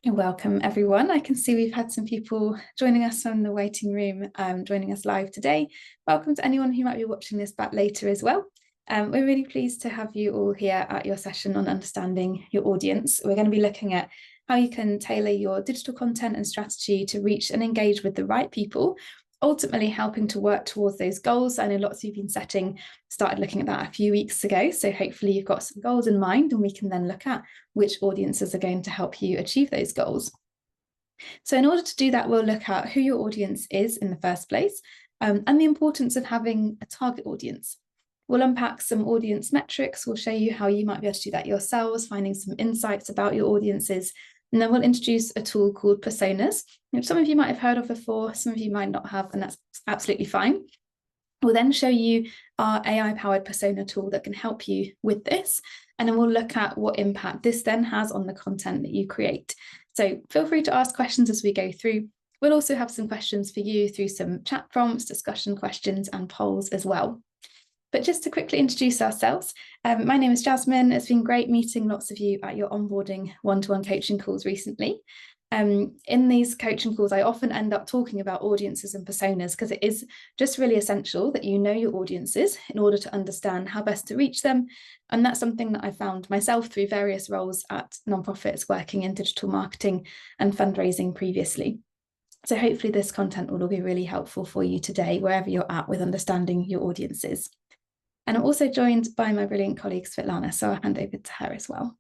Welcome, everyone. I can see we've had some people joining us from the waiting room, joining us live today. Welcome to anyone who might be watching this back later as well. We're really pleased to have you all here at your session on understanding your audience. We're going to be looking at how you can tailor your digital content and strategy to reach and engage with the right people, ultimately helping to work towards those goals. I know lots of you have been started looking at that a few weeks ago. So hopefully you've got some goals in mind, and we can then look at which audiences are going to help you achieve those goals. So in order to do that, we'll look at who your audience is in the first place, and the importance of having a target audience. We'll unpack some audience metrics. We'll show you how you might be able to do that yourselves, finding some insights about your audiences. And then we'll introduce a tool called personas, which some of you might have heard of before, some of you might not have, and that's absolutely fine. We'll then show you our AI-powered persona tool that can help you with this. And then we'll look at what impact this then has on the content that you create. So feel free to ask questions as we go through. We'll also have some questions for you through some chat prompts, discussion questions, and polls as well. But just to quickly introduce ourselves, my name is Jasmine. It's been great meeting lots of you at your onboarding one-to-one coaching calls recently. In these coaching calls, I often end up talking about audiences and personas because it is just really essential that you know your audiences in order to understand how best to reach them. And that's something that I found myself through various roles at nonprofits working in digital marketing and fundraising previously. So hopefully this content will all be really helpful for you today, wherever you're at with understanding your audiences. And I'm also joined by my brilliant colleague, Svetlana, so I'll hand over to her as well.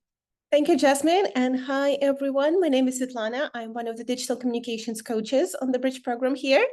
Thank you, Jasmine. And hi, everyone. My name is Svetlana. I'm one of the digital communications coaches on the Bridge program here.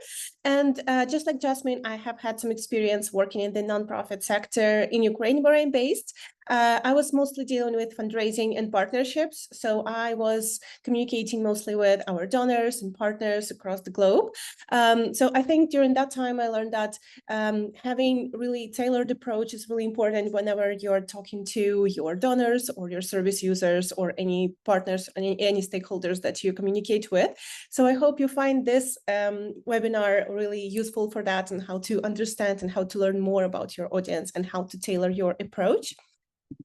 And just like Jasmine, I have had some experience working in the nonprofit sector in Ukraine, where I'm based. I was mostly dealing with fundraising and partnerships. So I was communicating mostly with our donors and partners across the globe. So I think during that time, I learned that having really tailored approach is really important whenever you're talking to your donors or your service users or any partners, any stakeholders that you communicate with. So I hope you find this webinar really useful for that, and how to understand and how to learn more about your audience and how to tailor your approach.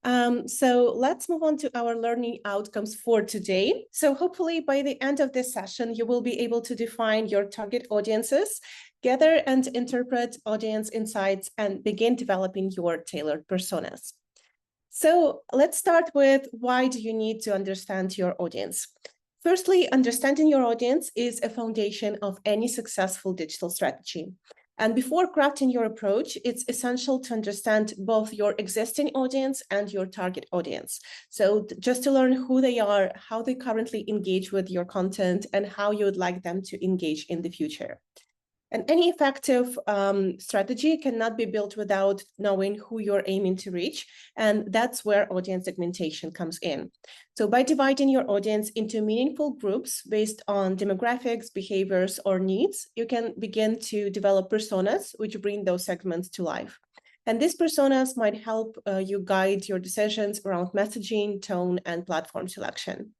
So let's move on to our learning outcomes for today. So hopefully by the end of this session, you will be able to define your target audiences, gather and interpret audience insights, and begin developing your tailored personas. So let's start with, why do you need to understand your audience? Firstly, understanding your audience is a foundation of any successful digital strategy. And before crafting your approach, it's essential to understand both your existing audience and your target audience. So just to learn who they are, how they currently engage with your content, and how you would like them to engage in the future. And any effective strategy cannot be built without knowing who you're aiming to reach. And that's where audience segmentation comes in. So by dividing your audience into meaningful groups based on demographics, behaviors, or needs, you can begin to develop personas which bring those segments to life. And these personas might help you guide your decisions around messaging, tone, and platform selection.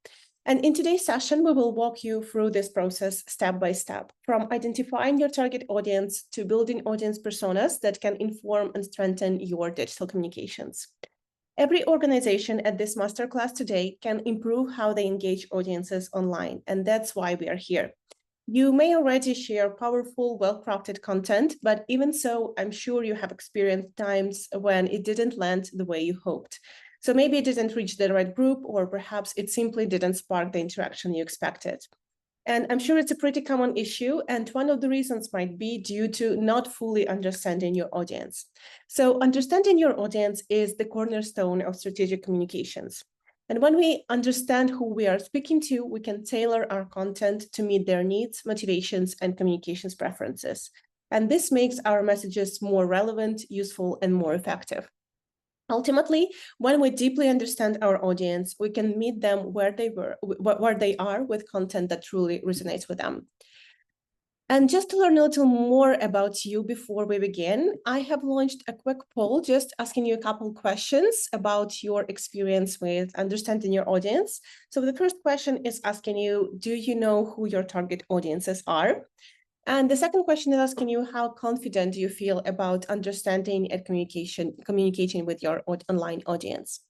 And in today's session, we will walk you through this process step by step, from identifying your target audience to building audience personas that can inform and strengthen your digital communications. Every organization at this masterclass today can improve how they engage audiences online, and that's why we are here. You may already share powerful, well-crafted content, but even so, I'm sure you have experienced times when it didn't land the way you hoped. So maybe it didn't reach the right group, or perhaps it simply didn't spark the interaction you expected. And I'm sure it's a pretty common issue, and one of the reasons might be due to not fully understanding your audience. So understanding your audience is the cornerstone of strategic communications. And when we understand who we are speaking to, we can tailor our content to meet their needs, motivations, and communications preferences. And this makes our messages more relevant, useful, and more effective. Ultimately, when we deeply understand our audience, we can meet them where they are with content that truly resonates with them. And just to learn a little more about you before we begin, I have launched a quick poll just asking you a couple questions about your experience with understanding your audience. So the first question is asking you, do you know who your target audiences are? And the second question is asking you, how confident do you feel about understanding and communicating with your online audience?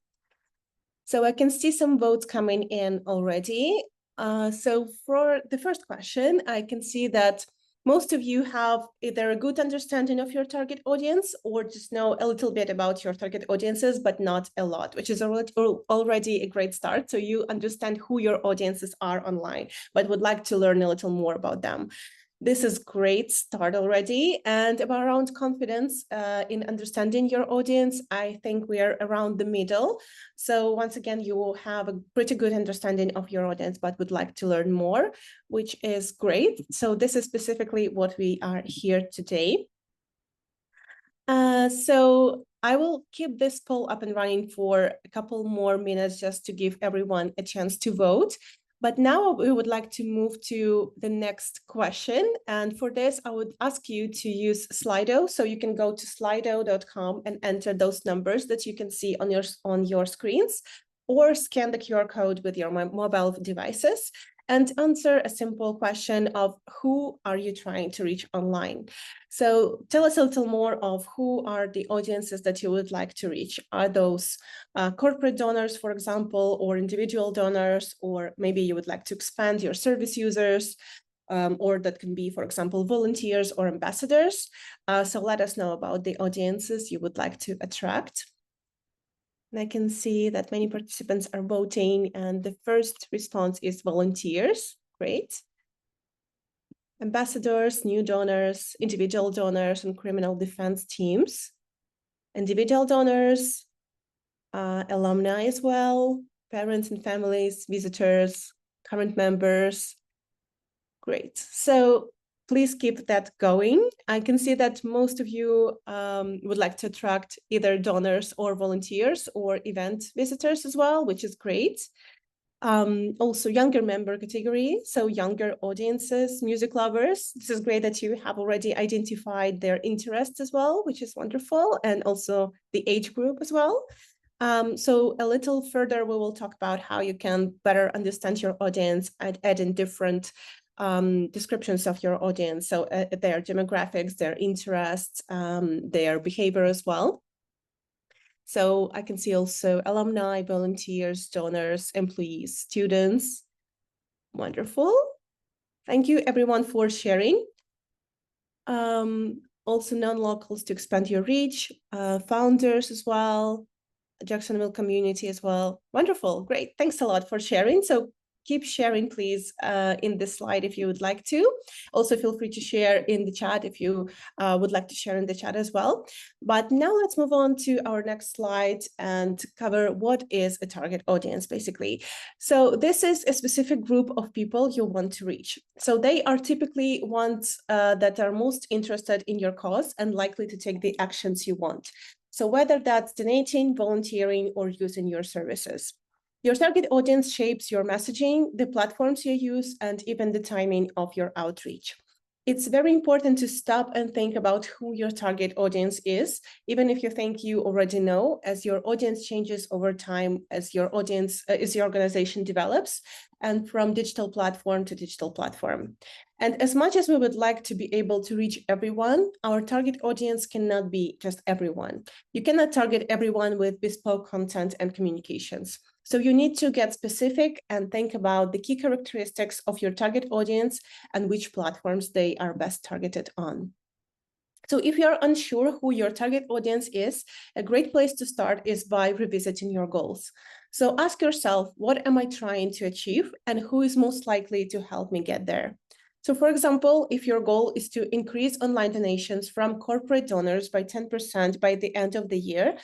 So I can see some votes coming in already. So for the first question, I can see that most of you have either a good understanding of your target audience or just know a little bit about your target audiences, but not a lot, which is already a great start. So you understand who your audiences are online, but would like to learn a little more about them. This is great start already. And about around confidence in understanding your audience, I think we are around the middle. So once again, you will have a pretty good understanding of your audience, but would like to learn more, which is great. So this is specifically what we are here today. So I will keep this poll up and running for a couple more minutes just to give everyone a chance to vote. But now we would like to move to the next question. And for this, I would ask you to use Slido. So you can go to slido.com and enter those numbers that you can see on your screens, or scan the QR code with your mobile devices and answer a simple question of who are you trying to reach online? So tell us a little more of who are the audiences that you would like to reach. Are those corporate donors, for example, or individual donors, or maybe you would like to expand your service users, or that can be, for example, volunteers or ambassadors. So let us know about the audiences you would like to attract. And I can see that many participants are voting, and the first response is volunteers. Great. Ambassadors, new donors, individual donors, and criminal defense teams. Individual donors, alumni as well, parents and families, visitors, current members. Great. So please keep that going. I can see that most of you would like to attract either donors or volunteers or event visitors as well, which is great. Also younger member category, so younger audiences, music lovers. This is great that you have already identified their interests as well, which is wonderful, and also the age group as well. So a little further, we will talk about how you can better understand your audience and add in different descriptions of your audience. So their demographics, their interests, their behavior as well. So I can see also alumni, volunteers, donors, employees, students. Wonderful. Thank you everyone for sharing. Also non-locals to expand your reach, founders as well, Jacksonville community as well. Wonderful, great. Thanks a lot for sharing. So keep sharing, please, in this slide if you would like to. Also, feel free to share in the chat if you would like to share in the chat as well. But now let's move on to our next slide and cover what is a target audience, basically. So this is a specific group of people you want to reach. So they are typically ones that are most interested in your cause and likely to take the actions you want. So whether that's donating, volunteering, or using your services. Your target audience shapes your messaging, the platforms you use, and even the timing of your outreach. It's very important to stop and think about who your target audience is, even if you think you already know, as your audience changes over time, as your organization develops, and from digital platform to digital platform. And as much as we would like to be able to reach everyone, our target audience cannot be just everyone. You cannot target everyone with bespoke content and communications. So you need to get specific and think about the key characteristics of your target audience and which platforms they are best targeted on. So if you're unsure who your target audience is, a great place to start is by revisiting your goals. So ask yourself, what am I trying to achieve and who is most likely to help me get there? So for example, if your goal is to increase online donations from corporate donors by 10% by the end of the year,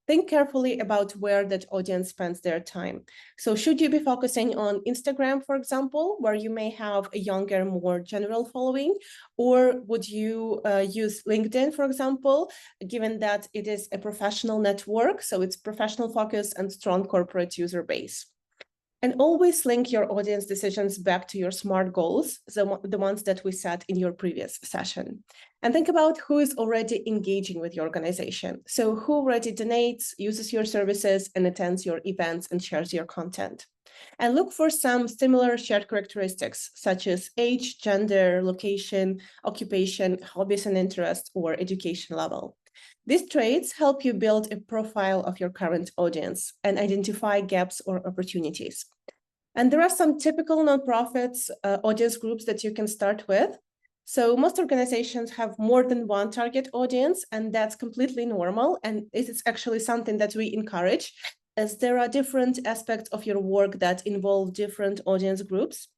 think carefully about where that audience spends their time. So should you be focusing on Instagram, for example, where you may have a younger, more general following, or would you use LinkedIn, for example, given that it is a professional network, so it's professional focus and strong corporate user base? And always link your audience decisions back to your SMART goals, the ones that we set in your previous session. And think about who is already engaging with your organization. So who already donates, uses your services, and attends your events and shares your content. And look for some similar shared characteristics, such as age, gender, location, occupation, hobbies and interests, or education level. These traits help you build a profile of your current audience and identify gaps or opportunities. And there are some typical nonprofits audience groups that you can start with. So most organizations have more than one target audience, and that's completely normal. And it is actually something that we encourage, as there are different aspects of your work that involve different audience groups.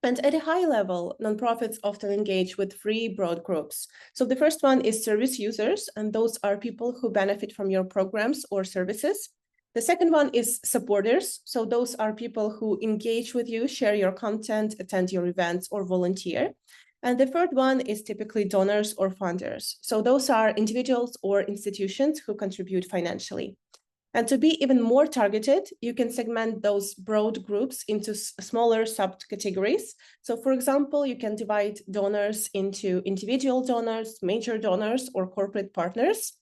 And at a high level, nonprofits often engage with three broad groups. So the first one is service users, and those are people who benefit from your programs or services. The second one is supporters. So those are people who engage with you, share your content, attend your events, or volunteer. And the third one is typically donors or funders. So those are individuals or institutions who contribute financially. And to be even more targeted, you can segment those broad groups into smaller subcategories. So for example, you can divide donors into individual donors, major donors, or corporate partners.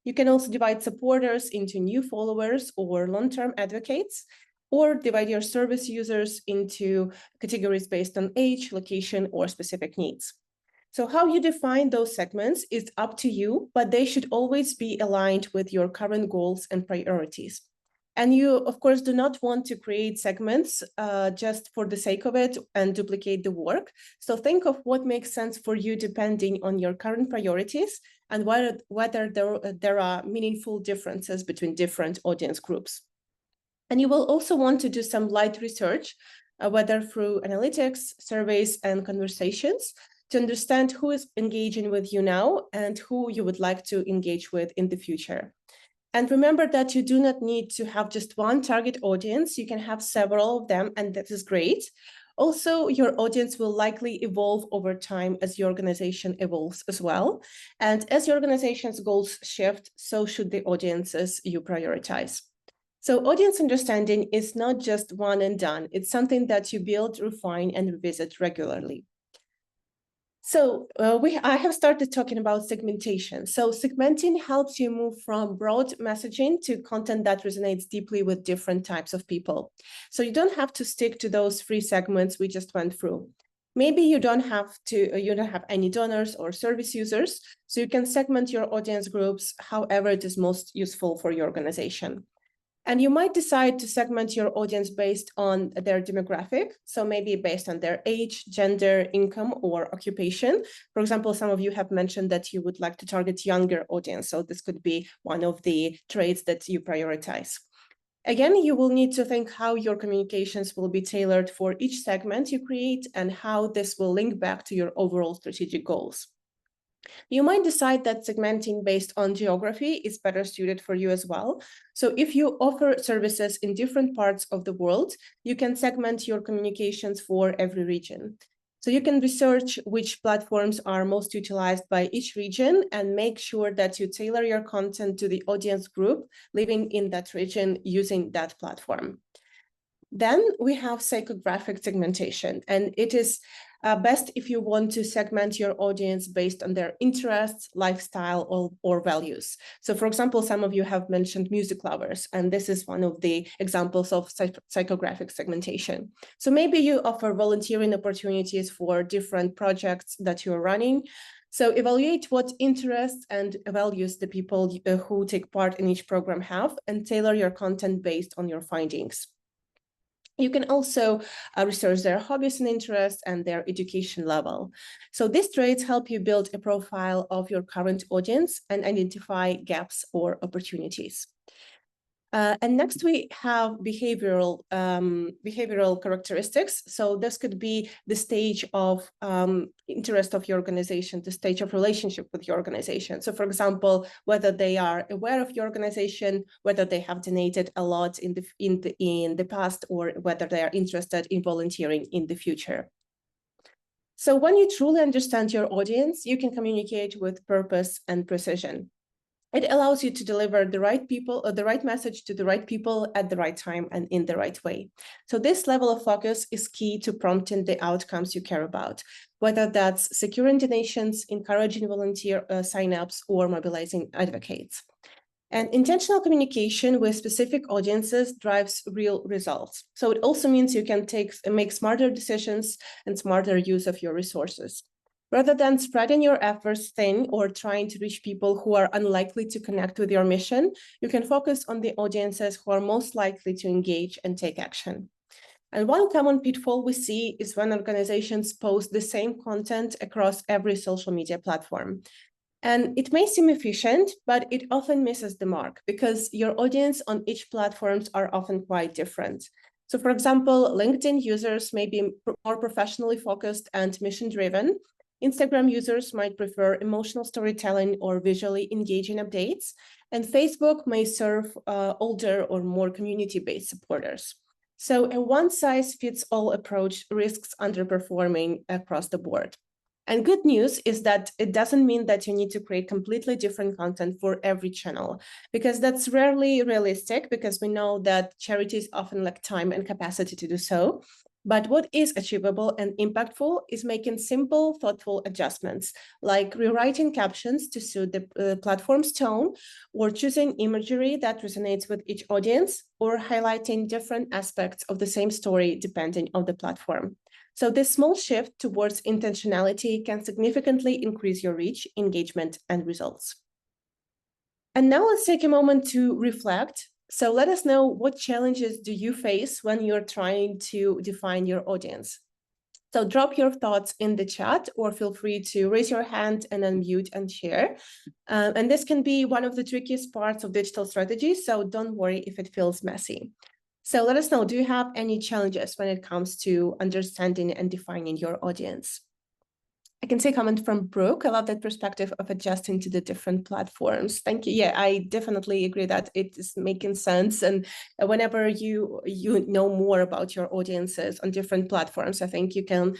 You can also divide supporters into new followers or long-term advocates, or divide your service users into categories based on age, location, or specific needs. So how you define those segments is up to you, but they should always be aligned with your current goals and priorities. And you, of course, do not want to create segments just for the sake of it and duplicate the work. So think of what makes sense for you depending on your current priorities and whether there are meaningful differences between different audience groups. And you will also want to do some light research, whether through analytics, surveys, and conversations, to understand who is engaging with you now and who you would like to engage with in the future. And remember that you do not need to have just one target audience. You can have several of them, and that is great. Also, your audience will likely evolve over time as your organization evolves as well. And as your organization's goals shift, so should the audiences you prioritize. So audience understanding is not just one and done. It's something that you build, refine, and revisit regularly. So I have started talking about segmentation. So segmenting helps you move from broad messaging to content that resonates deeply with different types of people. So you don't have to stick to those three segments we just went through. Maybe you don't have any donors or service users, so you can segment your audience groups however it is most useful for your organization. And you might decide to segment your audience based on their demographic. So maybe based on their age, gender, income, or occupation. For example, some of you have mentioned that you would like to target younger audience. So this could be one of the traits that you prioritize. Again, you will need to think how your communications will be tailored for each segment you create and how this will link back to your overall strategic goals. You might decide that segmenting based on geography is better suited for you as well. So if you offer services in different parts of the world, you can segment your communications for every region. So you can research which platforms are most utilized by each region and make sure that you tailor your content to the audience group living in that region using that platform. Then we have psychographic segmentation, and it is best if you want to segment your audience based on their interests, lifestyle, or values. So for example, some of you have mentioned music lovers, and this is one of the examples of psychographic segmentation. So maybe you offer volunteering opportunities for different projects that you're running. So evaluate what interests and values the people who take part in each program have, and tailor your content based on your findings. You can also research their hobbies and interests and their education level. So these traits help you build a profile of your current audience and identify gaps or opportunities. And next we have behavioral characteristics. So this could be the stage of interest of your organization, the stage of relationship with your organization. So for example, whether they are aware of your organization, whether they have donated a lot in the past, or whether they are interested in volunteering in the future. So when you truly understand your audience, you can communicate with purpose and precision. It allows you to deliver the right message to the right people at the right time and in the right way. So this level of focus is key to prompting the outcomes you care about, whether that's securing donations, encouraging volunteer signups, or mobilizing advocates. And intentional communication with specific audiences drives real results. So it also means you can make smarter decisions and smarter use of your resources. Rather than spreading your efforts thin or trying to reach people who are unlikely to connect with your mission, you can focus on the audiences who are most likely to engage and take action. And one common pitfall we see is when organizations post the same content across every social media platform. And it may seem efficient, but it often misses the mark because your audience on each platforms are often quite different. So for example, LinkedIn users may be more professionally focused and mission-driven. Instagram users might prefer emotional storytelling or visually engaging updates. And Facebook may serve older or more community-based supporters. So a one-size-fits-all approach risks underperforming across the board. And good news is that it doesn't mean that you need to create completely different content for every channel, because that's rarely realistic, because we know that charities often lack time and capacity to do so. But what is achievable and impactful is making simple, thoughtful adjustments, like rewriting captions to suit the platform's tone, or choosing imagery that resonates with each audience, or highlighting different aspects of the same story depending on the platform. So this small shift towards intentionality can significantly increase your reach, engagement, and results. And now let's take a moment to reflect. So let us know, what challenges do you face when you're trying to define your audience? So drop your thoughts in the chat, or feel free to raise your hand and unmute and share. And this can be one of the trickiest parts of digital strategy, so don't worry if it feels messy. So let us know, do you have any challenges when it comes to understanding and defining your audience? I can see a comment from Brooke. I love that perspective of adjusting to the different platforms. Thank you. Yeah, I definitely agree that it is making sense. And whenever you know more about your audiences on different platforms, I think you can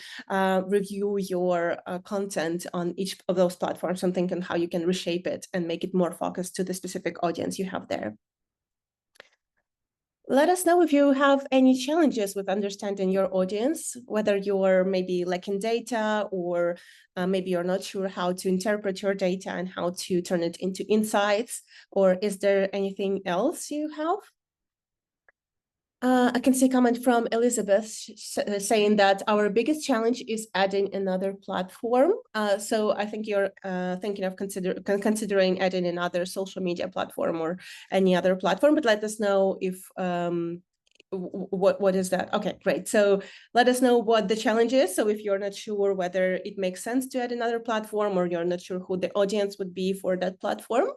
review your content on each of those platforms and think on how you can reshape it and make it more focused to the specific audience you have there. Let us know if you have any challenges with understanding your audience, whether you're maybe lacking data, or maybe you're not sure how to interpret your data and how to turn it into insights, or is there anything else you have? I can see a comment from Elizabeth saying that our biggest challenge is adding another platform. So I think you're thinking of considering adding another social media platform or any other platform, but let us know if what is that? Okay, great. So let us know what the challenge is. So if you're not sure whether it makes sense to add another platform, or you're not sure who the audience would be for that platform.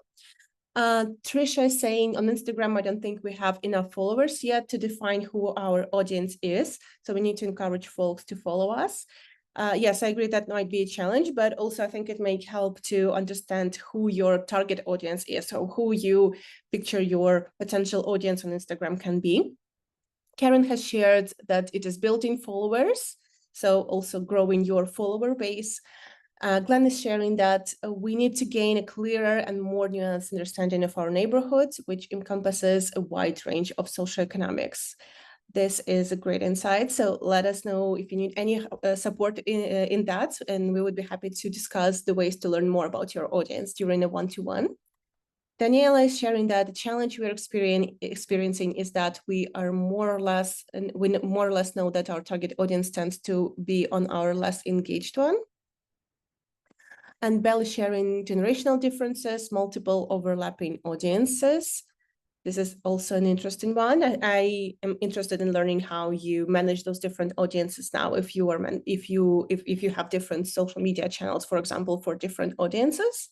Trisha is saying on Instagram, I don't think we have enough followers yet to define who our audience is. So we need to encourage folks to follow us. Yes, I agree that might be a challenge, but also I think it may help to understand who your target audience is, so who you picture your potential audience on Instagram can be. Karen has shared that it is building followers, so also growing your follower base. Glenn is sharing that we need to gain a clearer and more nuanced understanding of our neighborhoods, which encompasses a wide range of socioeconomics. This is a great insight. So let us know if you need any support in that, and we would be happy to discuss the ways to learn more about your audience during a one-to-one. Daniela is sharing that the challenge we're experiencing is that we more or less know that our target audience tends to be on our less engaged one. And Belle is sharing generational differences, multiple overlapping audiences. This is also an interesting one. I am interested in learning how you manage those different audiences now. If you have different social media channels, for example, for different audiences.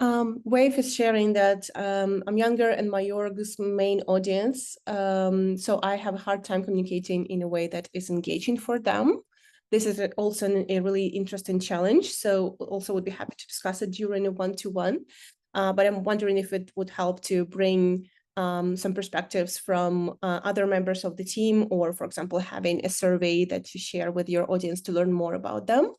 Wave is sharing that I'm younger and my org's main audience, so I have a hard time communicating in a way that is engaging for them. This is also a really interesting challenge, so also would be happy to discuss it during a one-to-one. But I'm wondering if it would help to bring some perspectives from other members of the team, or, for example, having a survey that you share with your audience to learn more about them.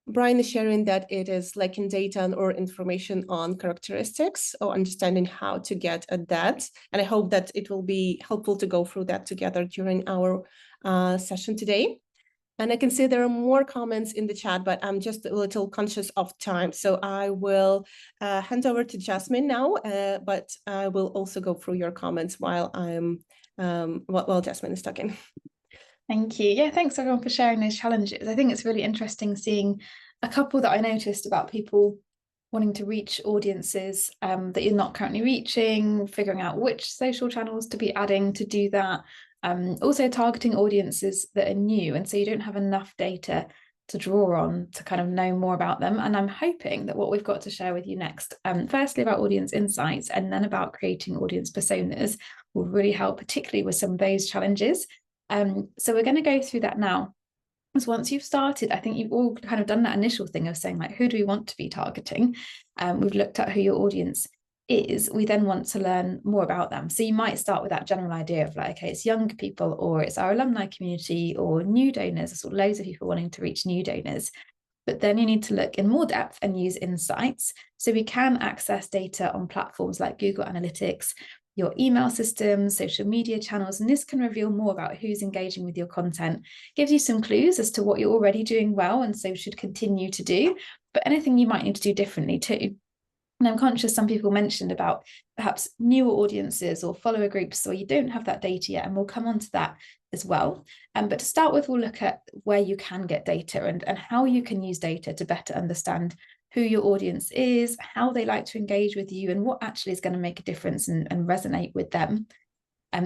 Brian is sharing that it is lacking data or information on characteristics, or understanding how to get at that. And I hope that it will be helpful to go through that together during our session today. And I can see there are more comments in the chat, but I'm just a little conscious of time. So I will hand over to Jasmine now, but I will also go through your comments while Jasmine is talking. Thank you. Yeah, thanks everyone for sharing those challenges. I think it's really interesting seeing a couple that I noticed about people wanting to reach audiences that you're not currently reaching, figuring out which social channels to be adding to do that. Also targeting audiences that are new, and so you don't have enough data to draw on to kind of know more about them. And I'm hoping that what we've got to share with you next, firstly about audience insights and then about creating audience personas, will really help, particularly with some of those challenges. So we're going to go through that now. Because once you've started, I think you've all kind of done that initial thing of saying, like, who do we want to be targeting? We've looked at who your audience is. We then want to learn more about them. So you might start with that general idea of like, okay, it's younger people, or it's our alumni community, or new donors. There's loads of people wanting to reach new donors. But then you need to look in more depth and use insights. So we can access data on platforms like Google Analytics, your email systems, social media channels, and this can reveal more about who's engaging with your content, gives you some clues as to what you're already doing well and so should continue to do, but anything you might need to do differently too. And I'm conscious some people mentioned about perhaps newer audiences or follower groups where you don't have that data yet, and we'll come on to that as well. But to start with, we'll look at where you can get data and how you can use data to better understand who your audience is, how they like to engage with you, and what actually is going to make a difference and resonate with them.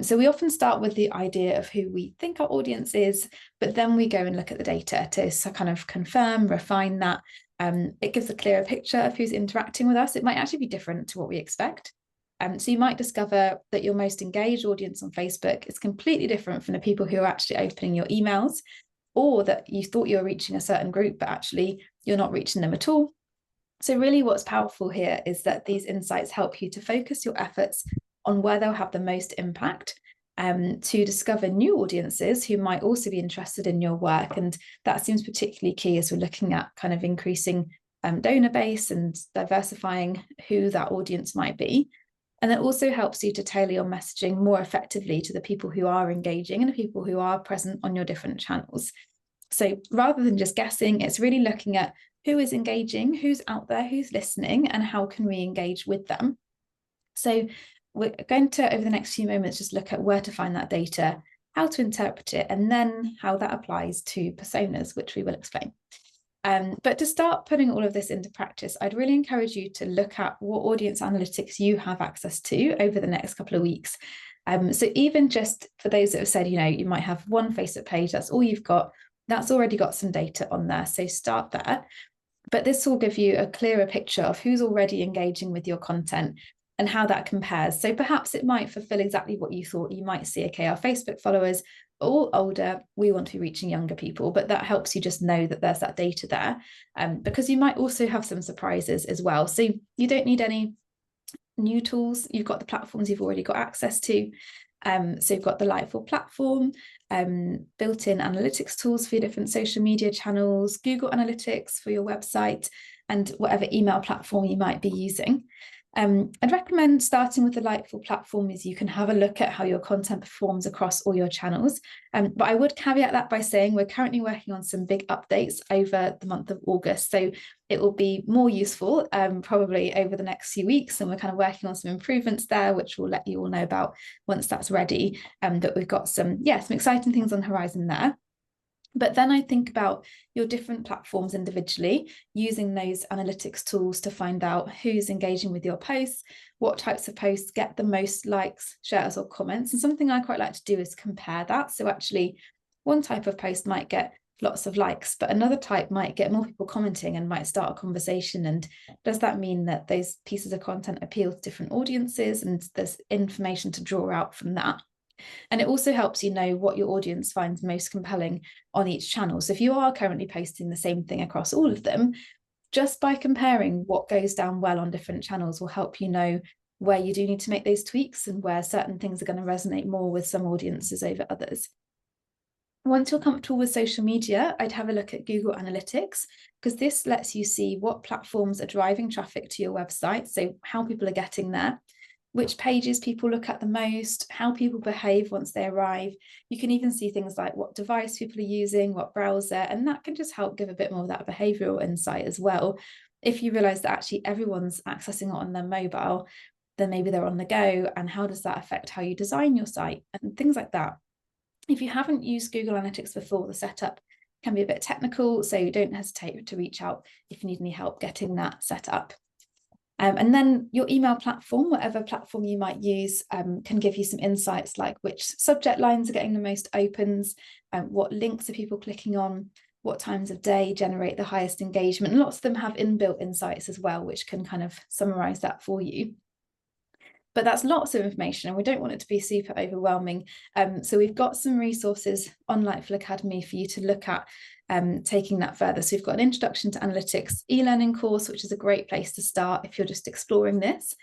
So we often start with the idea of who we think our audience is, but then we go and look at the data to kind of confirm, refine that. It gives a clearer picture of who's interacting with us. It might actually be different to what we expect. So you might discover that your most engaged audience on Facebook is completely different from the people who are actually opening your emails, or that you thought you were reaching a certain group, but actually you're not reaching them at all. So really what's powerful here is that these insights help you to focus your efforts on where they'll have the most impact, to discover new audiences who might also be interested in your work. And that seems particularly key as we're looking at kind of increasing donor base and diversifying who that audience might be. And it also helps you to tailor your messaging more effectively to the people who are engaging and the people who are present on your different channels. So rather than just guessing, it's really looking at who is engaging, who's out there, who's listening, and how can we engage with them. So we're going to, over the next few moments, just look at where to find that data, how to interpret it, and then how that applies to personas, which we will explain. But to start putting all of this into practice, I'd really encourage you to look at what audience analytics you have access to over the next couple of weeks. So even just for those that have said, you might have one Facebook page, that's all you've got, that's already got some data on there. So start there. But this will give you a clearer picture of who's already engaging with your content and how that compares. So perhaps it might fulfill exactly what you thought. You might see, okay, our Facebook followers are all older, we want to be reaching younger people, but that helps you just know that there's that data there, because you might also have some surprises as well. So you don't need any new tools. You've got the platforms you've already got access to. So you've got the Lightful platform, built-in analytics tools for your different social media channels, Google Analytics for your website, and whatever email platform you might be using. I'd recommend starting with the Lightful platform, as you can have a look at how your content performs across all your channels. But I would caveat that by saying we're currently working on some big updates over the month of August. So it will be more useful probably over the next few weeks. And we're kind of working on some improvements there, which we'll let you all know about once that's ready. But we've got some exciting things on the horizon there. But then I think about your different platforms individually, using those analytics tools to find out who's engaging with your posts, what types of posts get the most likes, shares, or comments. And something I quite like to do is compare that. So actually, one type of post might get lots of likes, but another type might get more people commenting and might start a conversation. And does that mean that those pieces of content appeal to different audiences? And there's information to draw out from that. And it also helps you know what your audience finds most compelling on each channel. So if you are currently posting the same thing across all of them, just by comparing what goes down well on different channels will help you know where you do need to make those tweaks and where certain things are going to resonate more with some audiences over others. Once you're comfortable with social media, I'd have a look at Google Analytics, because this lets you see what platforms are driving traffic to your website, so how people are getting there, which pages people look at the most, how people behave once they arrive. You can even see things like what device people are using, what browser, and that can just help give a bit more of that behavioral insight as well. If you realize that actually everyone's accessing it on their mobile, then maybe they're on the go, and how does that affect how you design your site and things like that. If you haven't used Google Analytics before, the setup can be a bit technical, so don't hesitate to reach out if you need any help getting that set up. And then your email platform, whatever platform you might use, can give you some insights like which subject lines are getting the most opens, what links are people clicking on, what times of day generate the highest engagement. And lots of them have inbuilt insights as well, which can kind of summarize that for you. But that's lots of information and we don't want it to be super overwhelming. So we've got some resources on Lightful Academy for you to look at taking that further. So we've got an Introduction to Analytics e-learning course, which is a great place to start if you're just exploring this.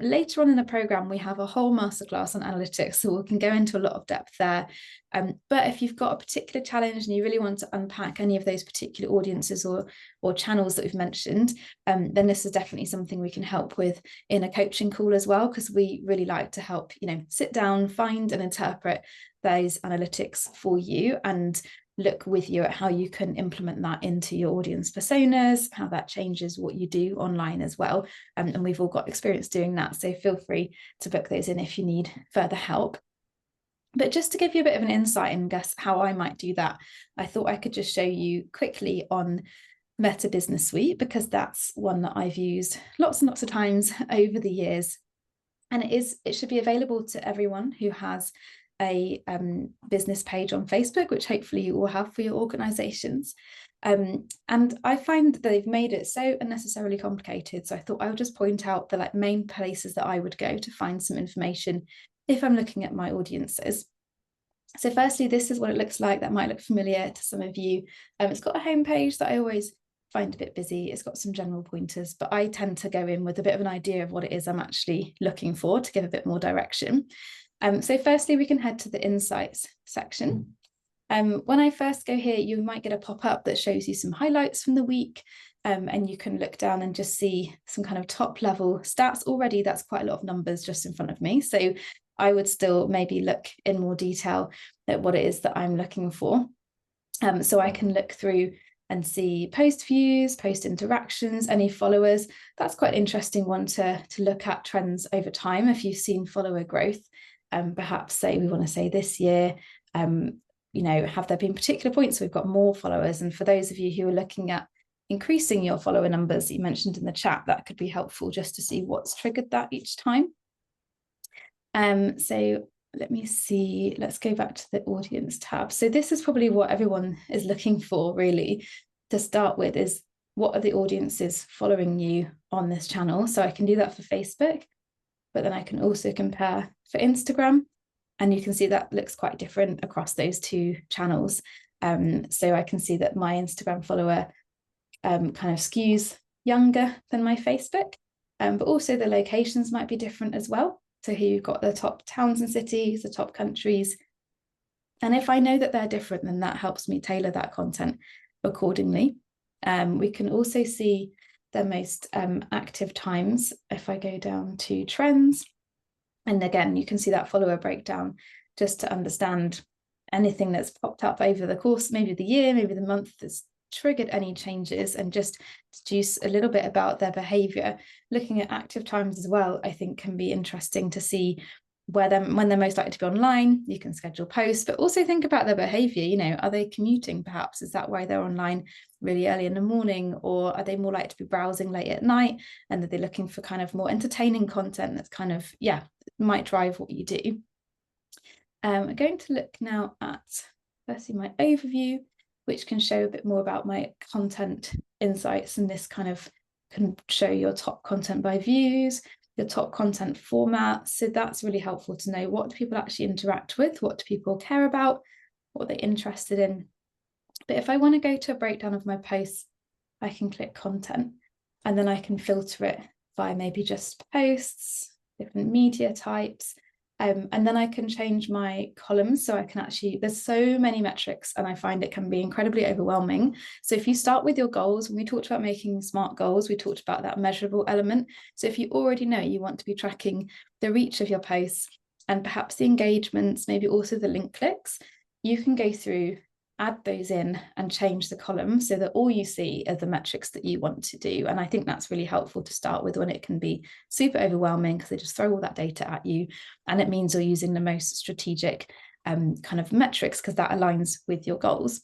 Later on in the programme, we have a whole masterclass on analytics, so we can go into a lot of depth there. But if you've got a particular challenge and you really want to unpack any of those particular audiences or channels that we've mentioned, then this is definitely something we can help with in a coaching call as well, because we really like to help, sit down, find and interpret those analytics for you and look with you at how you can implement that into your audience personas, how that changes what you do online as well. And we've all got experience doing that. So feel free to book those in if you need further help. But just to give you a bit of an insight and guess how I might do that, I thought I could just show you quickly on Meta Business Suite, because that's one that I've used lots and lots of times over the years. And it should be available to everyone who has a business page on Facebook, which hopefully you will have for your organizations. And I find that they've made it so unnecessarily complicated. So I thought I would just point out the main places that I would go to find some information if I'm looking at my audiences. So firstly, this is what it looks like. That might look familiar to some of you. It's got a homepage that I always find a bit busy. It's got some general pointers, but I tend to go in with a bit of an idea of what it is I'm actually looking for to give a bit more direction. So firstly, we can head to the insights section. When I first go here, you might get a pop-up that shows you some highlights from the week, and you can look down and just see some kind of top level stats. Already that's quite a lot of numbers just in front of me. So I would still maybe look in more detail at what it is that I'm looking for. So I can look through and see post views, post interactions, any followers. That's quite an interesting one to look at trends over time if you've seen follower growth. Perhaps say we want to say this year, have there been particular points we've got more followers? And for those of you who are looking at increasing your follower numbers that you mentioned in the chat, that could be helpful just to see what's triggered that each time. So let me see, let's go back to the audience tab. So this is probably what everyone is looking for really to start with, is what are the audiences following you on this channel? So I can do that for Facebook, but then I can also compare for Instagram, and you can see that looks quite different across those two channels. So I can see that my Instagram follower kind of skews younger than my Facebook, but also the locations might be different as well. So here you've got the top towns and cities, the top countries. And if I know that they're different, then that helps me tailor that content accordingly. We can also see the most active times if I go down to trends. And again, you can see that follower breakdown just to understand anything that's popped up over the course, maybe the year, maybe the month that's triggered any changes, and just deduce a little bit about their behavior. Looking at active times as well, I think can be interesting to see when they're most likely to be online. You can schedule posts, but also think about their behavior. Are they commuting perhaps? Is that why they're online really early in the morning? Or are they more likely to be browsing late at night? And are they looking for kind of more entertaining content that's kind of, might drive what you do? I'm going to look now at firstly my overview, which can show a bit more about my content insights, and this kind of can show your top content by views, your top content format. So that's really helpful to know, what do people actually interact with, what do people care about, what are they interested in. But if I want to go to a breakdown of my posts, I can click content, and then I can filter it by maybe just posts, different media types. And then I can change my columns, so I can actually, there's so many metrics and I find it can be incredibly overwhelming. So if you start with your goals, when we talked about making smart goals, we talked about that measurable element. So if you already know you want to be tracking the reach of your posts and perhaps the engagements, maybe also the link clicks, you can go through, add those in and change the column so that all you see are the metrics that you want to do. And I think that's really helpful to start with when it can be super overwhelming, because they just throw all that data at you. And it means you're using the most strategic kind of metrics, because that aligns with your goals.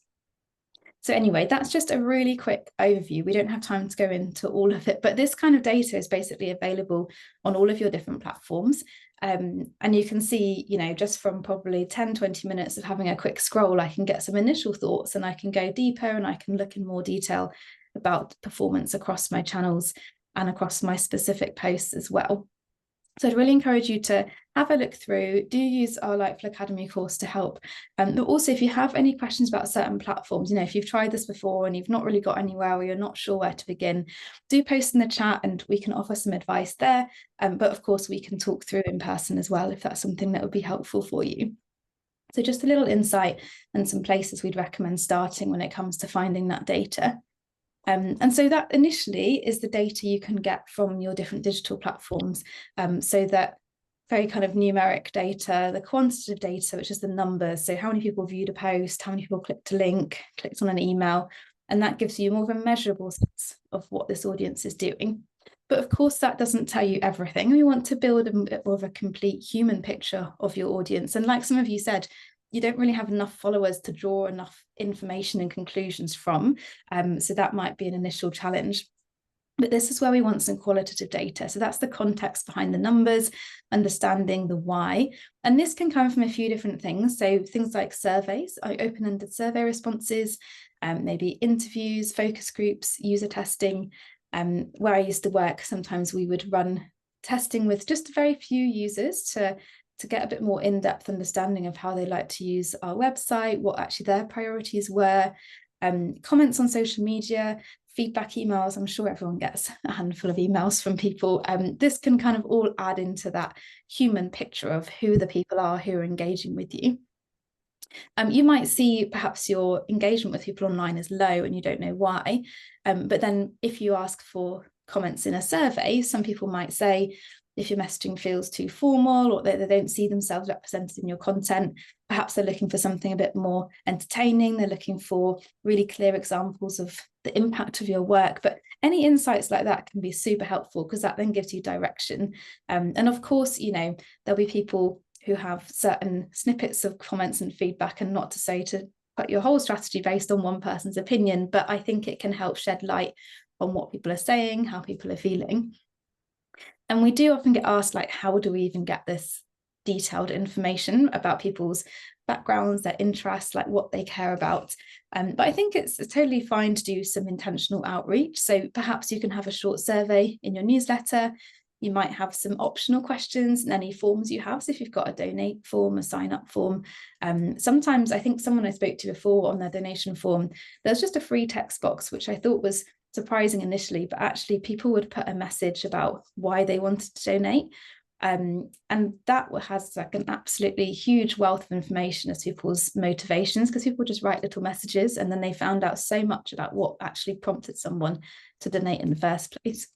So anyway, that's just a really quick overview. We don't have time to go into all of it, but this kind of data is basically available on all of your different platforms. And you can see, you know, just from probably 10, 20 minutes of having a quick scroll, I can get some initial thoughts and I can go deeper and I can look in more detail about performance across my channels and across my specific posts as well. So I'd really encourage you to have a look through, do use our Lightful Academy course to help. But also if you have any questions about certain platforms, you know, if you've tried this before and you've not really got anywhere or you're not sure where to begin, do post in the chat and we can offer some advice there. But of course we can talk through in person as well, if that's something that would be helpful for you. So just a little insight and some places we'd recommend starting when it comes to finding that data. And so that initially is the data you can get from your different digital platforms. So that very kind of numeric data, the quantitative data, which is the numbers. So how many people viewed a post, how many people clicked a link, clicked on an email, and that gives you more of a measurable sense of what this audience is doing. But of course, that doesn't tell you everything. We want to build a bit more of a complete human picture of your audience. And like some of you said, you don't really have enough followers to draw enough information and conclusions from. So that might be an initial challenge. But this is where we want some qualitative data. So that's the context behind the numbers, understanding the why. And this can come from a few different things. So things like surveys, open-ended survey responses, maybe interviews, focus groups, user testing. Where I used to work, sometimes we would run testing with just very few users to get a bit more in-depth understanding of how they like to use our website, what actually their priorities were, comments on social media, feedback emails. I'm sure everyone gets a handful of emails from people. This can kind of all add into that human picture of who the people are who are engaging with you. You might see perhaps your engagement with people online is low and you don't know why. But then if you ask for comments in a survey, some people might say, if your messaging feels too formal or they don't see themselves represented in your content, perhaps they're looking for something a bit more entertaining. They're looking for really clear examples of the impact of your work. But any insights like that can be super helpful because that then gives you direction. And of course, you know, there'll be people who have certain snippets of comments and feedback, and not to say to put your whole strategy based on one person's opinion, but I think it can help shed light on what people are saying, how people are feeling. And we do often get asked, like, how do we even get this detailed information about people's backgrounds, their interests, like what they care about? But I think it's totally fine to do some intentional outreach. So perhaps you can have a short survey in your newsletter. You might have some optional questions in any forms you have. So if you've got a donate form, a sign up form, sometimes I think someone I spoke to before on their donation form, there's just a free text box, which I thought was surprising initially, but actually people would put a message about why they wanted to donate. And that has like an absolutely huge wealth of information as people's motivations, because people just write little messages and then they found out so much about what actually prompted someone to donate in the first place.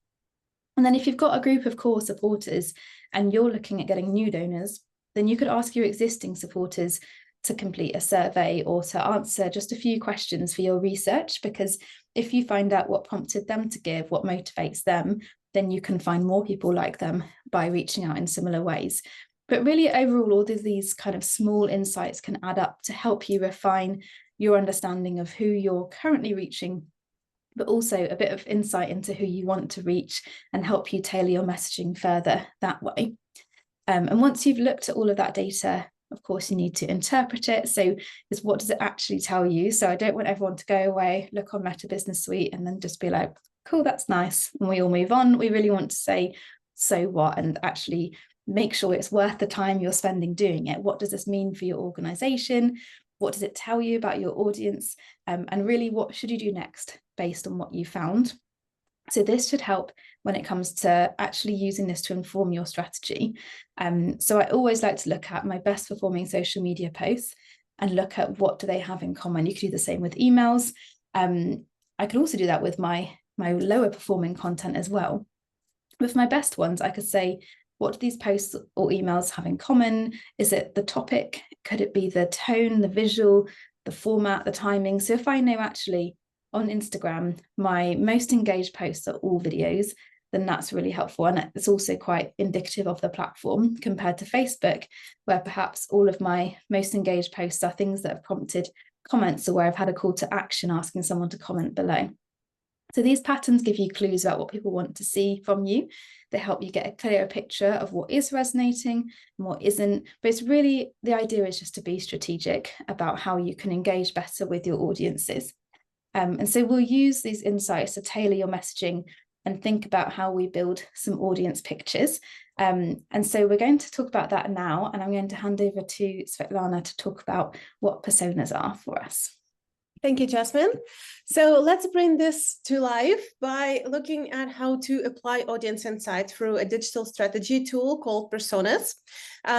And then if you've got a group of core supporters and you're looking at getting new donors, then you could ask your existing supporters to complete a survey or to answer just a few questions for your research, because if you find out what prompted them to give, what motivates them, then you can find more people like them by reaching out in similar ways. But really overall, all of these kind of small insights can add up to help you refine your understanding of who you're currently reaching, but also a bit of insight into who you want to reach and help you tailor your messaging further that way. And once you've looked at all of that data, of course, you need to interpret it. So is what does it actually tell you? So I don't want everyone to go away, look on Meta Business Suite and then just be like, cool, that's nice, and we all move on. We really want to say, so what? And actually make sure it's worth the time you're spending doing it. What does this mean for your organization? What does it tell you about your audience? And really, what should you do next based on what you found? So this should help when it comes to actually using this to inform your strategy. So I always like to look at my best performing social media posts and look at what do they have in common. You could do the same with emails. I could also do that with my lower performing content as well. With my best ones, I could say, what do these posts or emails have in common? Is it the topic? Could it be the tone, the visual, the format, the timing? So if I know actually on Instagram, my most engaged posts are all videos, then that's really helpful. And it's also quite indicative of the platform compared to Facebook, where perhaps all of my most engaged posts are things that have prompted comments are where I've had a call to action asking someone to comment below. So these patterns give you clues about what people want to see from you. They help you get a clearer picture of what is resonating and what isn't. But it's really, the idea is just to be strategic about how you can engage better with your audiences. And so we'll use these insights to tailor your messaging and think about how we build some audience pictures. And so we're going to talk about that now, and I'm going to hand over to Svetlana to talk about what personas are for us. Thank you, Jasmine. So let's bring this to life by looking at how to apply audience insight through a digital strategy tool called personas.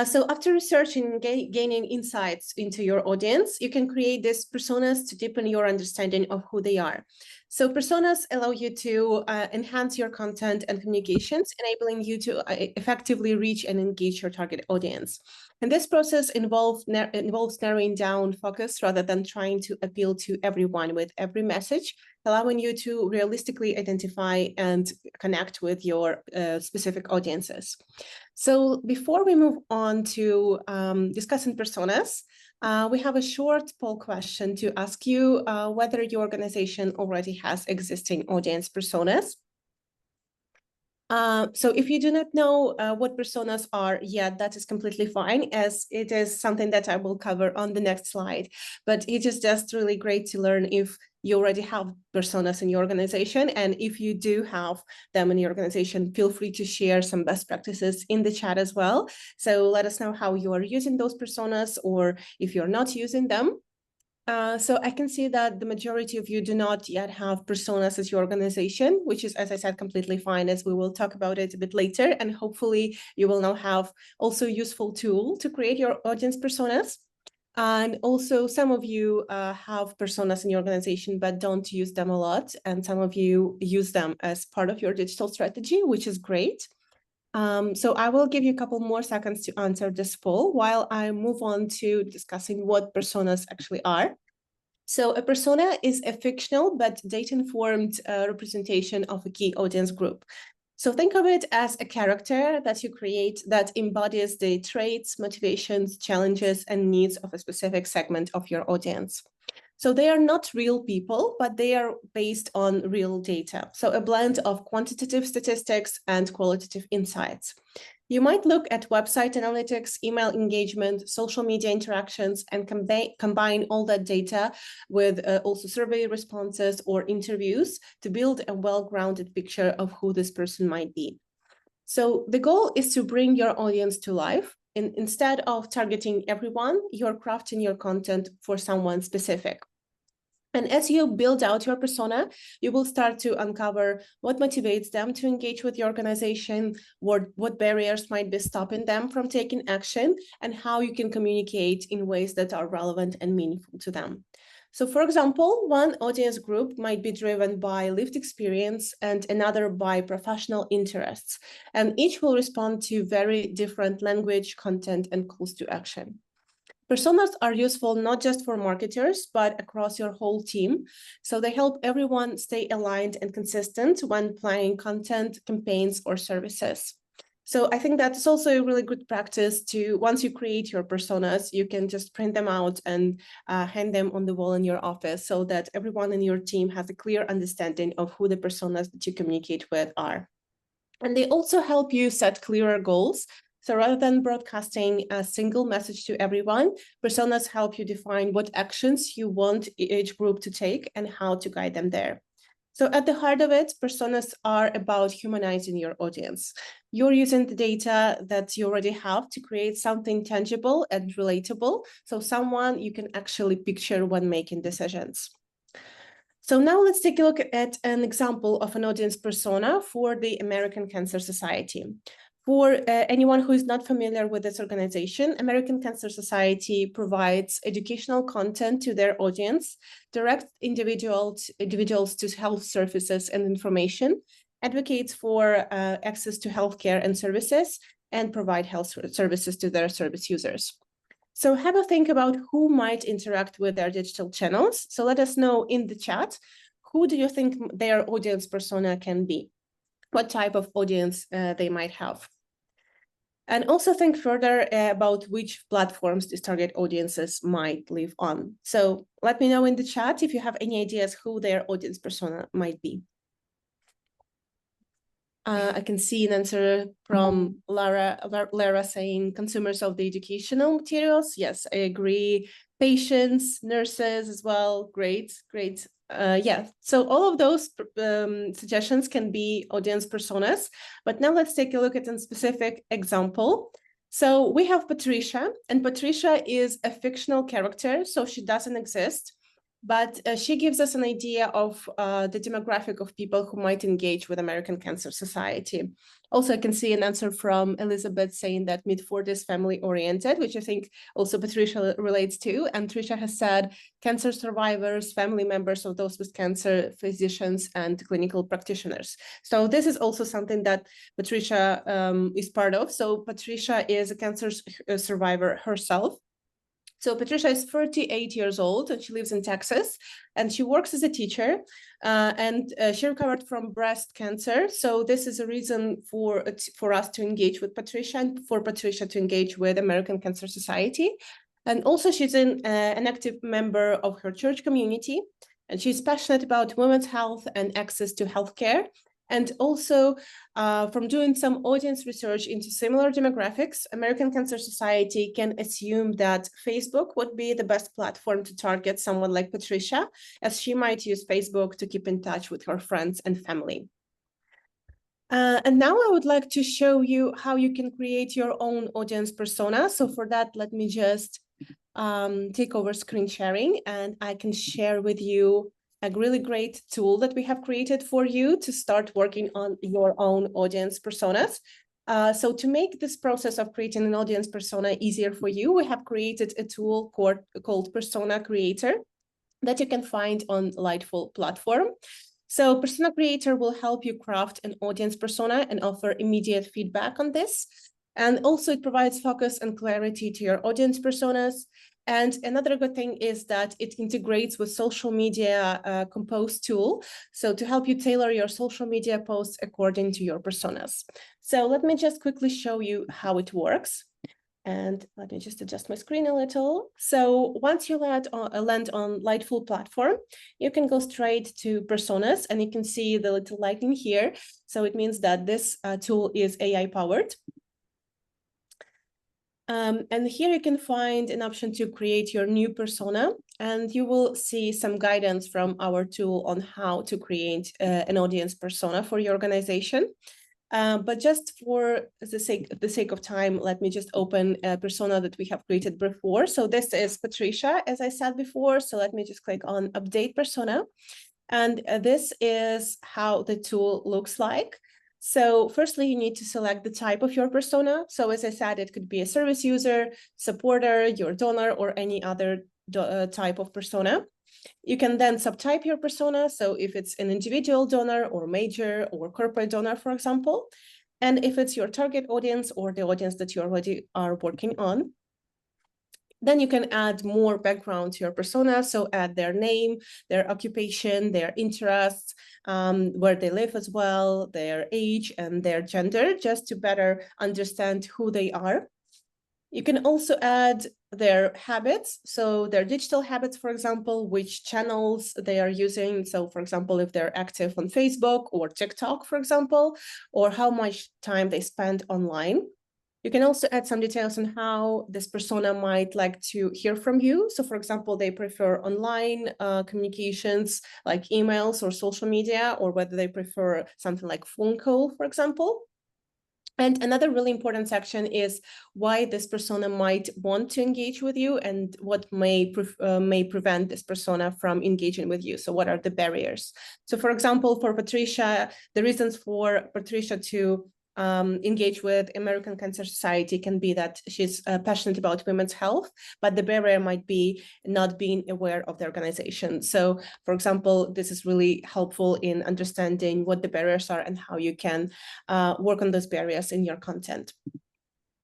So after researching and gaining insights into your audience, you can create these personas to deepen your understanding of who they are. So personas allow you to enhance your content and communications, enabling you to effectively reach and engage your target audience. And this process involves narrowing down focus rather than trying to appeal to everyone with every message, allowing you to realistically identify and connect with your specific audiences. So before we move on to discussing personas, we have a short poll question to ask you whether your organization already has existing audience personas. So if you do not know what personas are yet, that is completely fine, as it is something that I will cover on the next slide. But it is just really great to learn if you already have personas in your organization. And if you do have them in your organization, feel free to share some best practices in the chat as well. So let us know how you are using those personas, or if you're not using them. So I can see that the majority of you do not yet have personas as your organization, which is, as I said, completely fine, as we will talk about it a bit later. And hopefully you will now have also a useful tool to create your audience personas. And also some of you have personas in your organization, but don't use them a lot. And some of you use them as part of your digital strategy, which is great. So I will give you a couple more seconds to answer this poll while I move on to discussing what personas actually are. So a persona is a fictional but data-informed representation of a key audience group. So think of it as a character that you create that embodies the traits, motivations, challenges, and needs of a specific segment of your audience. So they are not real people, but they are based on real data. So a blend of quantitative statistics and qualitative insights. You might look at website analytics, email engagement, social media interactions, and combine all that data with also survey responses or interviews to build a well-grounded picture of who this person might be. So the goal is to bring your audience to life. And instead of targeting everyone, you're crafting your content for someone specific. And as you build out your persona, you will start to uncover what motivates them to engage with your organization, what barriers might be stopping them from taking action, and how you can communicate in ways that are relevant and meaningful to them. So for example, one audience group might be driven by lived experience and another by professional interests, and each will respond to very different language, content, and calls to action. Personas are useful not just for marketers, but across your whole team. So they help everyone stay aligned and consistent when planning content, campaigns, or services. So I think that's also a really good practice to, once you create your personas, you can just print them out and hang them on the wall in your office so that everyone in your team has a clear understanding of who the personas that you communicate with are. And they also help you set clearer goals. So rather than broadcasting a single message to everyone, personas help you define what actions you want each group to take and how to guide them there. So at the heart of it, personas are about humanizing your audience. You're using the data that you already have to create something tangible and relatable, so someone you can actually picture when making decisions. So now let's take a look at an example of an audience persona for the American Cancer Society. For anyone who is not familiar with this organization, American Cancer Society provides educational content to their audience, directs individuals to health services and information, advocates for access to healthcare and services, and provide health services to their service users. So have a think about who might interact with their digital channels. So let us know in the chat, who do you think their audience persona can be? What type of audience they might have? And also think further about which platforms these target audiences might live on. So let me know in the chat if you have any ideas who their audience persona might be. I can see an answer from Lara saying consumers of the educational materials. Yes, I agree. Patients, nurses as well. Great, great. Yeah, so all of those suggestions can be audience personas, but now let's take a look at a specific example. So we have Patricia, and Patricia is a fictional character, so she doesn't exist. But she gives us an idea of the demographic of people who might engage with American Cancer Society. Also, I can see an answer from Elizabeth saying that mid-40s family-oriented, which I think also Patricia relates to. And Tricia has said cancer survivors, family members of those with cancer, physicians, and clinical practitioners. So this is also something that Patricia is part of. So Patricia is a cancer survivor herself. So Patricia is 38 years old and she lives in Texas and she works as a teacher and she recovered from breast cancer. So this is a reason for us to engage with Patricia and for Patricia to engage with American Cancer Society. And also she's an active member of her church community and she's passionate about women's health and access to healthcare. And also from doing some audience research into similar demographics, American Cancer Society can assume that Facebook would be the best platform to target someone like Patricia, as she might use Facebook to keep in touch with her friends and family. And now I would like to show you how you can create your own audience persona. So for that, let me just take over screen sharing and I can share with you a really great tool that we have created for you to start working on your own audience personas. So to make this process of creating an audience persona easier for you, we have created a tool called Persona Creator that you can find on Lightful platform. So Persona Creator will help you craft an audience persona and offer immediate feedback on this. And also it provides focus and clarity to your audience personas. And another good thing is that it integrates with social media compose tool. So to help you tailor your social media posts according to your personas. So let me just quickly show you how it works. And let me just adjust my screen a little. So once you land on Lightful platform, you can go straight to personas and you can see the little lightning here. So it means that this tool is AI powered. And here you can find an option to create your new persona, and you will see some guidance from our tool on how to create an audience persona for your organization. But just for the sake of time, let me just open a persona that we have created before. So this is Patricia, as I said before. So let me just click on Update Persona. And this is how the tool looks like. So firstly, you need to select the type of your persona. So as I said, it could be a service user, supporter, your donor, or any other type of persona. You can then subtype your persona. So if it's an individual donor or major or corporate donor, for example, and if it's your target audience or the audience that you already are working on. Then you can add more background to your persona. So add their name, their occupation, their interests, where they live as well, their age and their gender, just to better understand who they are. You can also add their habits. So their digital habits, for example, which channels they are using. So for example, if they're active on Facebook or TikTok, for example, or how much time they spend online. You can also add some details on how this persona might like to hear from you. So for example, they prefer online communications like emails or social media, or whether they prefer something like phone call, for example. And another really important section is why this persona might want to engage with you and what may prevent this persona from engaging with you. So what are the barriers? So for example, for Patricia, the reasons for Patricia to engage with American Cancer Society can be that she's passionate about women's health, but the barrier might be not being aware of the organization. So, for example, this is really helpful in understanding what the barriers are and how you can work on those barriers in your content.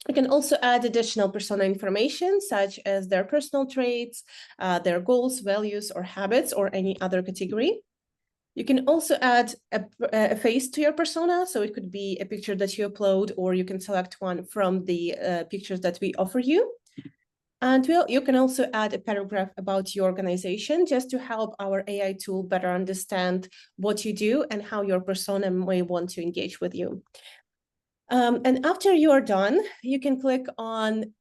You can also add additional persona information, such as their personal traits, their goals, values, or habits, or any other category. You can also add a face to your persona. So it could be a picture that you upload, or you can select one from the pictures that we offer you. And you can also add a paragraph about your organization just to help our AI tool better understand what you do and how your persona may want to engage with you. And after you're done, you can click on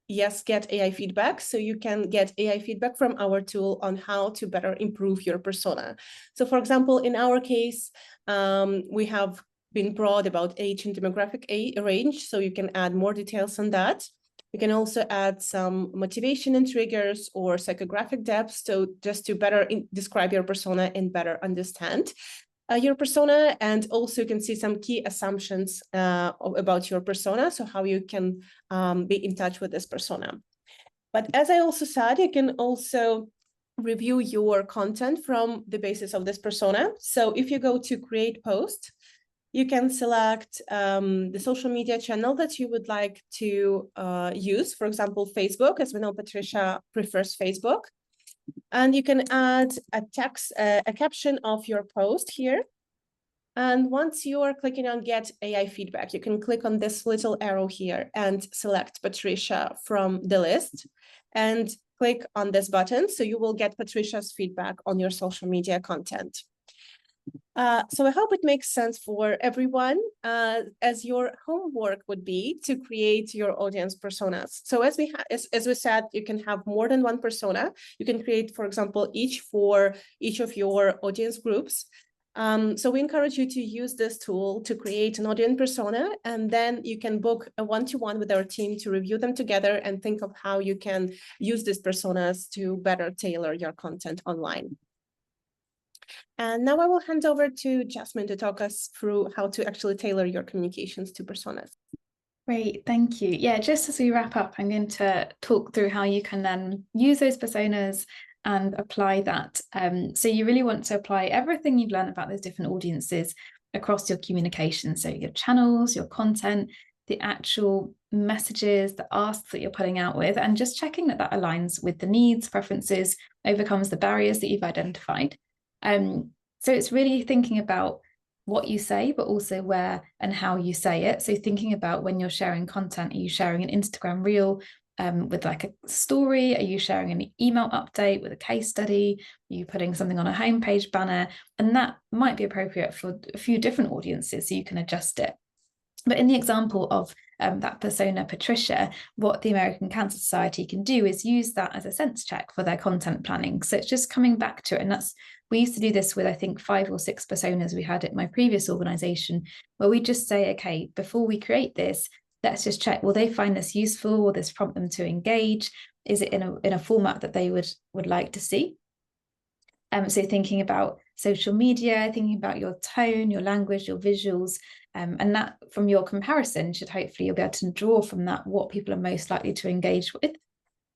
yes, get AI feedback. So you can get AI feedback from our tool on how to better improve your persona. So for example, in our case, we have been broad about age and demographic range, so you can add more details on that. You can also add some motivation and triggers or psychographic depth, so just to better describe your persona and better understand your persona. And also you can see some key assumptions about your persona, so how you can be in touch with this persona. But as I also said, you can also review your content from the basis of this persona. So if you go to create post, you can select the social media channel that you would like to use. For example, Facebook, as we know, Patricia prefers Facebook. And you can add a text, a caption of your post here. And once you are clicking on Get AI Feedback, you can click on this little arrow here and select Patricia from the list and click on this button. So you will get Patricia's feedback on your social media content. So I hope it makes sense for everyone, as your homework would be to create your audience personas. So as we said, you can have more than one persona. You can create, for example, each for each of your audience groups. So we encourage you to use this tool to create an audience persona, and then you can book a one-to-one with our team to review them together and think of how you can use these personas to better tailor your content online. And now I will hand over to Jasmine to talk us through how to actually tailor your communications to personas. Great, thank you. Yeah, just as we wrap up, I'm going to talk through how you can then use those personas and apply that. So you really want to apply everything you've learned about those different audiences across your communication. So your channels, your content, the actual messages, the asks that you're putting out with, and just checking that that aligns with the needs, preferences, overcomes the barriers that you've identified. So it's really thinking about what you say, but also where and how you say it. So thinking about when you're sharing content, are you sharing an Instagram reel with like a story? Are you sharing an email update with a case study? Are you putting something on a homepage banner? And that might be appropriate for a few different audiences, so you can adjust it. But in the example of that persona, Patricia, what the American Cancer Society can do is use that as a sense check for their content planning. So it's just coming back to it. And we used to do this with, I think, 5 or 6 personas we had at my previous organization, where we just say, okay, before we create this, let's just check, will they find this useful? Will this prompt them to engage? Is it in a format that they would like to see? So thinking about social media, thinking about your tone, your language, your visuals, and that from your comparison should hopefully you'll be able to draw from that what people are most likely to engage with.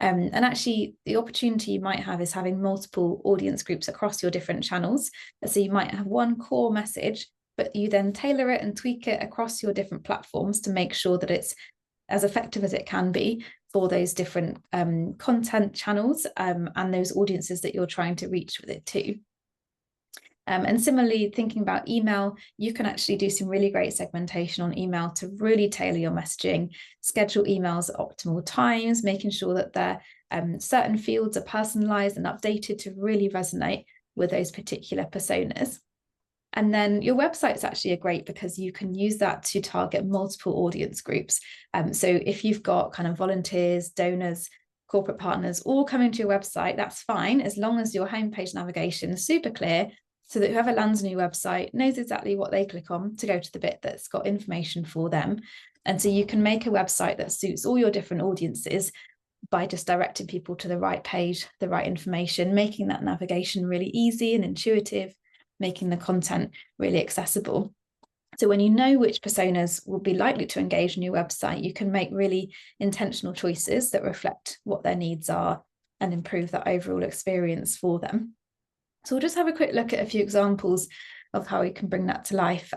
And actually the opportunity you might have is having multiple audience groups across your different channels. So you might have one core message, but you then tailor it and tweak it across your different platforms to make sure that it's as effective as it can be for those different content channels and those audiences that you're trying to reach with it too. And similarly, thinking about email, you can actually do some really great segmentation on email to really tailor your messaging, schedule emails at optimal times, making sure that certain fields are personalized and updated to really resonate with those particular personas. And then your website is actually great because you can use that to target multiple audience groups. So if you've got kind of volunteers, donors, corporate partners all coming to your website, that's fine, as long as your homepage navigation is super clear, so that whoever lands on your website knows exactly what they click on to go to the bit that's got information for them. And so you can make a website that suits all your different audiences by just directing people to the right page, the right information, making that navigation really easy and intuitive, making the content really accessible. So when you know which personas will be likely to engage in your website, you can make really intentional choices that reflect what their needs are and improve that overall experience for them. So we'll just have a quick look at a few examples of how we can bring that to life.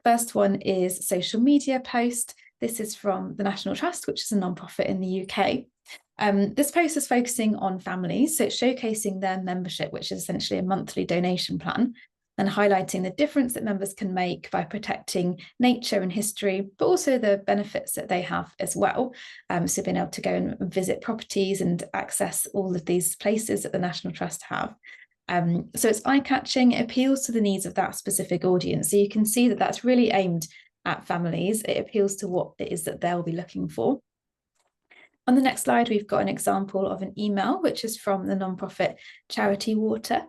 First one is social media post. This is from the National Trust, which is a nonprofit in the UK. This post is focusing on families, so it's showcasing their membership, which is essentially a monthly donation plan, and highlighting the difference that members can make by protecting nature and history, but also the benefits that they have as well. So being able to go and visit properties and access all of these places that the National Trust have. So it's eye-catching, it appeals to the needs of that specific audience. So you can see that that's really aimed at families. It appeals to what it is that they'll be looking for. On the next slide, we've got an example of an email, which is from the nonprofit charity Water.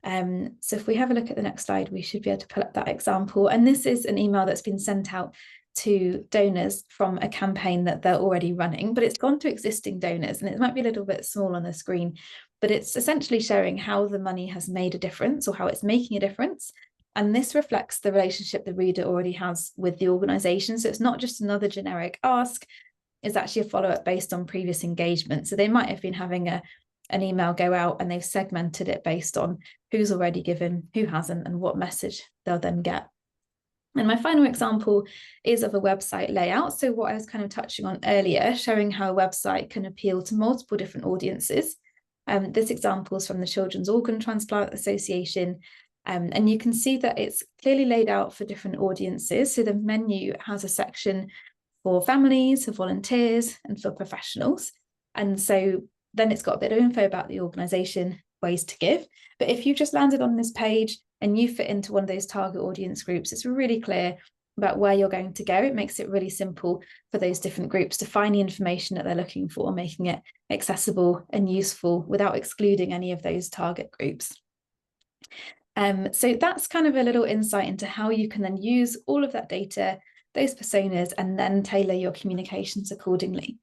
So if we have a look at the next slide, we should be able to pull up that example. And this is an email that's been sent out to donors from a campaign that they're already running, but it's gone to existing donors, and it might be a little bit small on the screen, but it's essentially showing how the money has made a difference or how it's making a difference. And this reflects the relationship the reader already has with the organisation. So it's not just another generic ask, it's actually a follow-up based on previous engagement. So they might have been having an email go out and they've segmented it based on who's already given, who hasn't, and what message they'll then get. And my final example is of a website layout. So what I was kind of touching on earlier, showing how a website can appeal to multiple different audiences. This example is from the Children's Organ Transplant Association. And you can see that it's clearly laid out for different audiences. So the menu has a section for families, for volunteers, and for professionals. And so then it's got a bit of info about the organisation, ways to give. But if you've just landed on this page and you fit into one of those target audience groups, it's really clear about where you're going to go. It makes it really simple for those different groups to find the information that they're looking for, making it accessible and useful without excluding any of those target groups. So that's kind of a little insight into how you can then use all of that data, those personas, and then tailor your communications accordingly.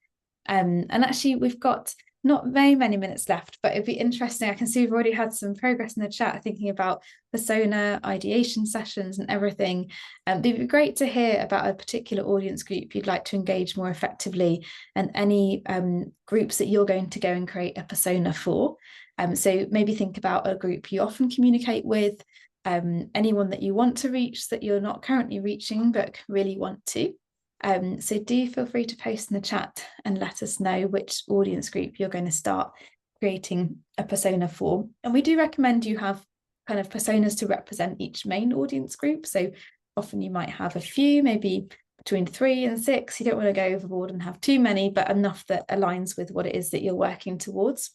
And actually, we've got not very many minutes left, but it'd be interesting. I can see we've already had some progress in the chat thinking about persona, ideation sessions and everything. It'd be great to hear about a particular audience group you'd like to engage more effectively, and any groups that you're going to go and create a persona for. So maybe think about a group you often communicate with, anyone that you want to reach that you're not currently reaching but really want to. So do feel free to post in the chat and let us know which audience group you're going to start creating a persona for. And we do recommend you have kind of personas to represent each main audience group. So often you might have a few, maybe between 3 and 6. You don't want to go overboard and have too many, but enough that aligns with what it is that you're working towards.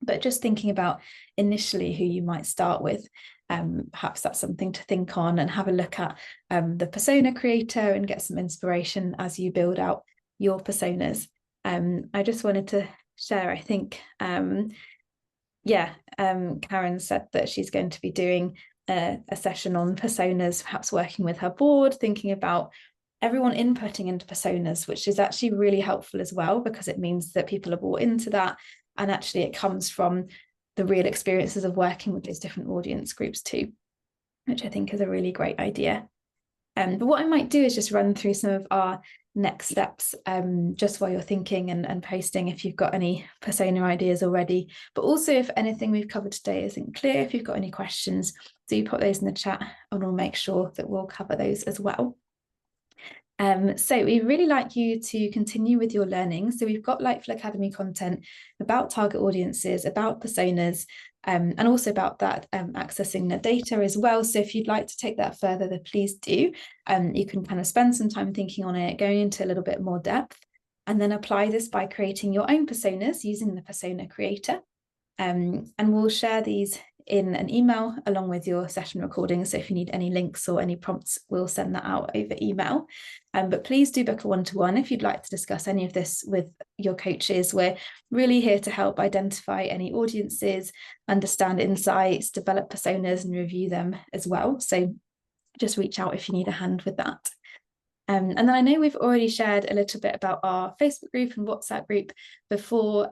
But just thinking about initially who you might start with, perhaps that's something to think on, and have a look at the persona creator and get some inspiration as you build out your personas. I just wanted to share, I think, Karen said that she's going to be doing a session on personas, perhaps working with her board, thinking about everyone inputting into personas, which is actually really helpful as well, because it means that people are bought into that. And actually it comes from the real experiences of working with those different audience groups too, which I think is a really great idea. But what I might do is just run through some of our next steps, just while you're thinking and posting if you've got any persona ideas already. But also if anything we've covered today isn't clear, if you've got any questions, do put those in the chat and we'll make sure that we'll cover those as well. So we really like you to continue with your learning. So we've got Lightful Academy content about target audiences, about personas, and also about that accessing the data as well. So if you'd like to take that further, then please do. You can kind of spend some time thinking on it, going into a little bit more depth, and then apply this by creating your own personas using the persona creator. And we'll share these in an email along with your session recording. So if you need any links or any prompts, we'll send that out over email. But please do book a one-to-one if you'd like to discuss any of this with your coaches. We're really here to help identify any audiences, understand insights, develop personas and review them as well. So just reach out if you need a hand with that. And then I know we've already shared a little bit about our Facebook group and WhatsApp group before,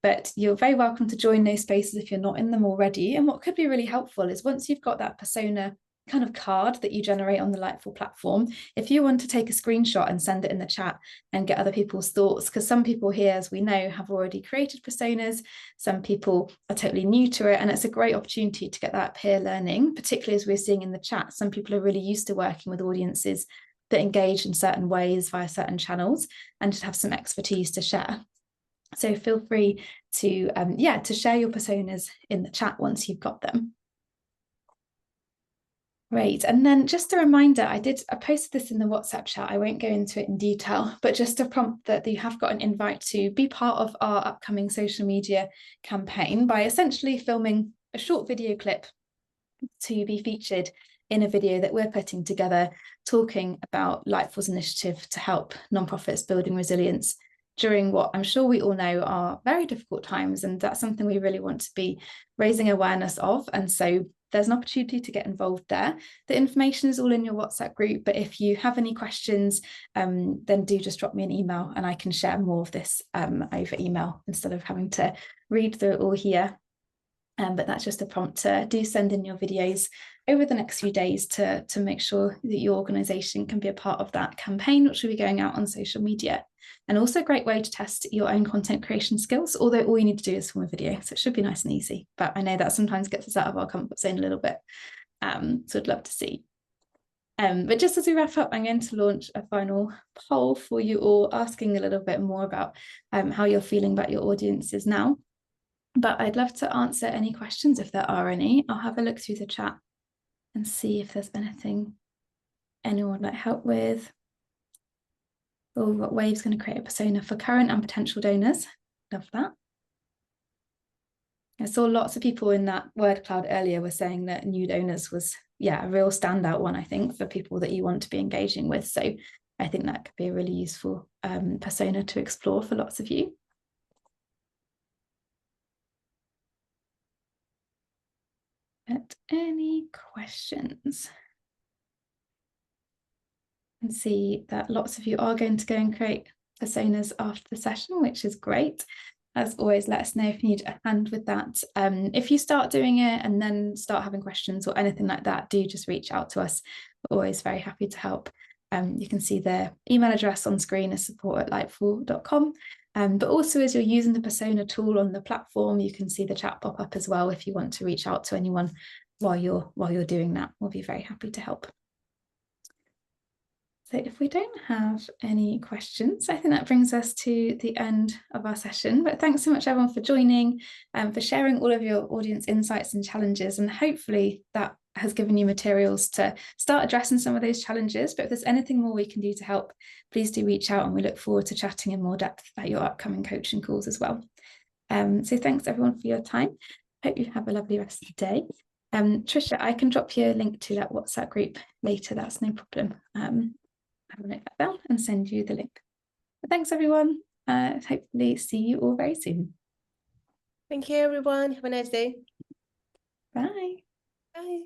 but you're very welcome to join those spaces if you're not in them already. And what could be really helpful is once you've got that persona kind of card that you generate on the Lightful platform, if you want to take a screenshot and send it in the chat and get other people's thoughts, because some people here, as we know, have already created personas, some people are totally new to it, and it's a great opportunity to get that peer learning, particularly as we're seeing in the chat. Some people are really used to working with audiences that engage in certain ways via certain channels and just have some expertise to share. So feel free to to share your personas in the chat once you've got them. Great. And then just a reminder, I posted this in the WhatsApp chat. I won't go into it in detail, but just a prompt that you have got an invite to be part of our upcoming social media campaign by essentially filming a short video clip to be featured in a video that we're putting together, talking about Lightfall's initiative to help nonprofits building resilience during what I'm sure we all know are very difficult times. And that's something we really want to be raising awareness of. And so there's an opportunity to get involved there. The information is all in your WhatsApp group, but if you have any questions, then do just drop me an email and I can share more of this over email instead of having to read through it all here. But that's just a prompt to do send in your videos over the next few days to make sure that your organisation can be a part of that campaign, which will be going out on social media. And also a great way to test your own content creation skills, although all you need to do is film a video, so it should be nice and easy. But I know that sometimes gets us out of our comfort zone a little bit, so I'd love to see. But just as we wrap up, I'm going to launch a final poll for you all, asking a little bit more about how you're feeling about your audiences now. But I'd love to answer any questions if there are any. I'll have a look through the chat and see if there's anything anyone would like help with. Oh, we've got Wave's going to create a persona for current and potential donors. Love that. I saw lots of people in that word cloud earlier were saying that new donors was, a real standout one, I think, for people that you want to be engaging with. So I think that could be a really useful persona to explore for lots of you. Any questions? And see that lots of you are going to go and create personas after the session, which is great. As always, let us know if you need a hand with that. If you start doing it and then start having questions or anything like that, do just reach out to us. We're always very happy to help. You can see the email address on screen is support@lightfall.com. But also as you're using the persona tool on the platform, you can see the chat pop up as well if you want to reach out to anyone while you're doing that. We'll be very happy to help. So if we don't have any questions, I think that brings us to the end of our session. But thanks so much everyone for joining and for sharing all of your audience insights and challenges. And hopefully that has given you materials to start addressing some of those challenges. But if there's anything more we can do to help, please do reach out and we look forward to chatting in more depth about your upcoming coaching calls as well. So thanks everyone for your time. Hope you have a lovely rest of the day. Trisha, I can drop you a link to that WhatsApp group later. That's no problem. I will note that down and send you the link. But thanks everyone. Hopefully see you all very soon. Thank you, everyone. Have a nice day. Bye. Bye.